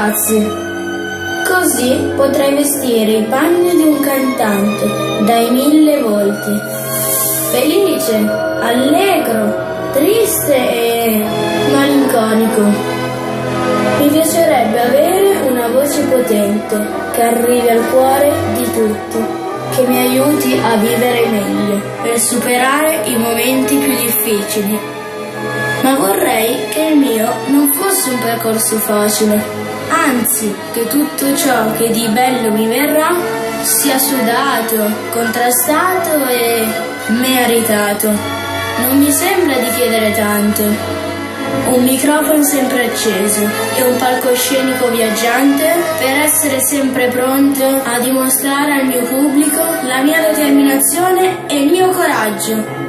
ragazzi. Così potrai vestire i panni di un cantante dai 1000 volti. Felice, allegro, triste e malinconico. Mi piacerebbe avere una voce potente che arrivi al cuore di tutti, che mi aiuti a vivere meglio per superare i momenti più difficili. Ma vorrei che il mio non fosse un percorso facile, anzi che tutto ciò che di bello mi verrà sia sudato, contrastato e meritato. Non mi sembra di chiedere tanto. Un microfono sempre acceso e un palcoscenico viaggiante per essere sempre pronto a dimostrare al mio pubblico la mia determinazione e il mio coraggio.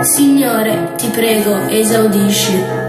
Signore, ti prego, esaudisci.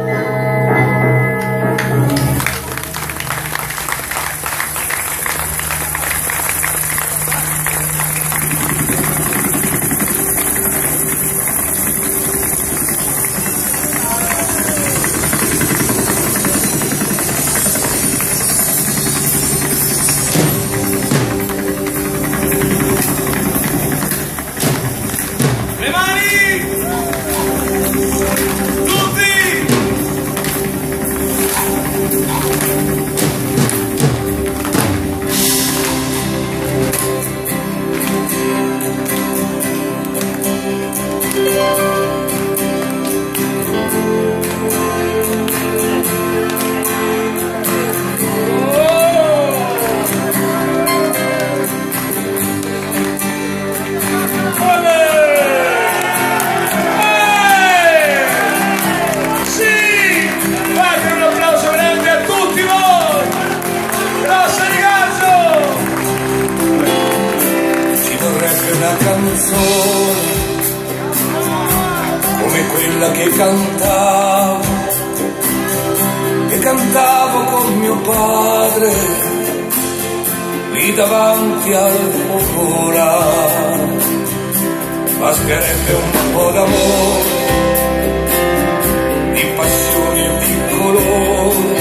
Come quella che cantavo con mio padre lì davanti al focolare. Basterebbe un po' d'amore, di passione e di colore,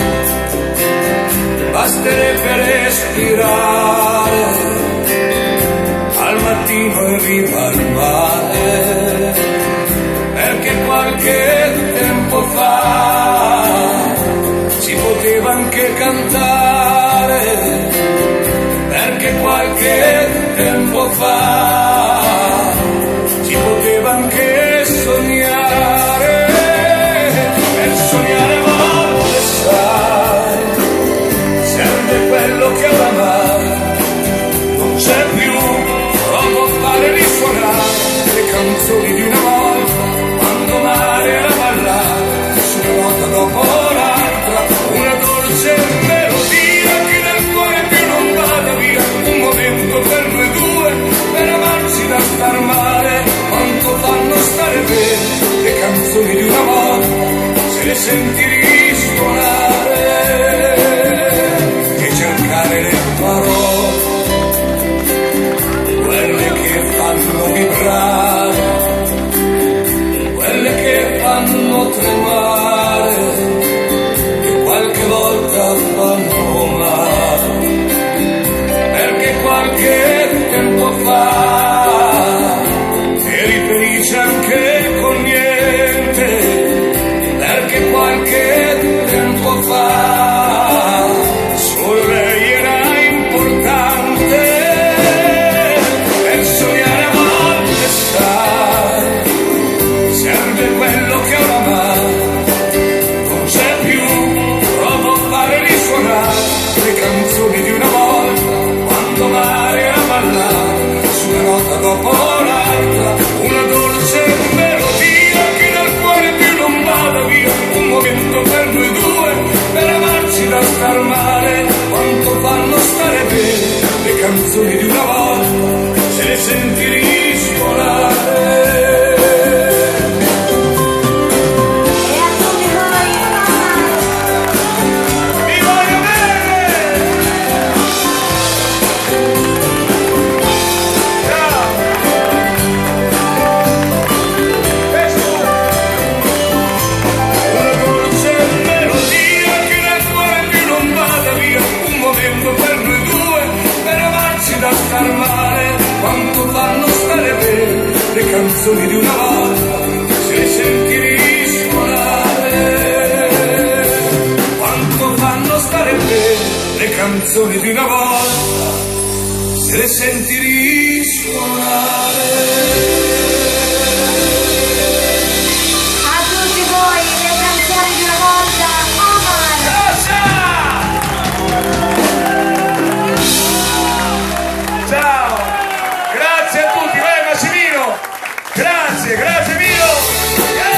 basterebbe respirare al mattino e viva al mare, perché qualche tempo fa si poteva anche cantare, perché qualche tempo fa si poteva anche sognare, per sognare a volte sai, serve quello che oramai non c'è più, provo a fare risuonare le canzoni di una volta, quando mare era ballare, su una nota dopo l'altra, una dolce melodia che nel cuore più non vada via, un momento per noi due, per amarsi da star male, quanto fanno stare bene le canzoni di una volta, se le senti risuonare, e cercare le parole, quelle che fanno vibrare, quelle che fanno tremare, che qualche volta fanno male, perché qualche tempo fa eri felice anche con niente, perché qualche tempo fa solo lei era importante, per sognare a volte sai, serve quello che oramai non c'è più, provo a fare risuonare le canzoni di una volta, quando mare era ballare, su una nota dopo l'altra, una dolce melodia che dal cuore più non vada via, un momento per noi due, per amarci da star male, quanto fanno stare bene le canzoni di una volta, se le senti risuonare. Una dolce melodia che nel cuore più non vada via, canzoni di una volta, se le senti risuonare, quanto fanno stare bene le canzoni di una volta, se le senti risuonare.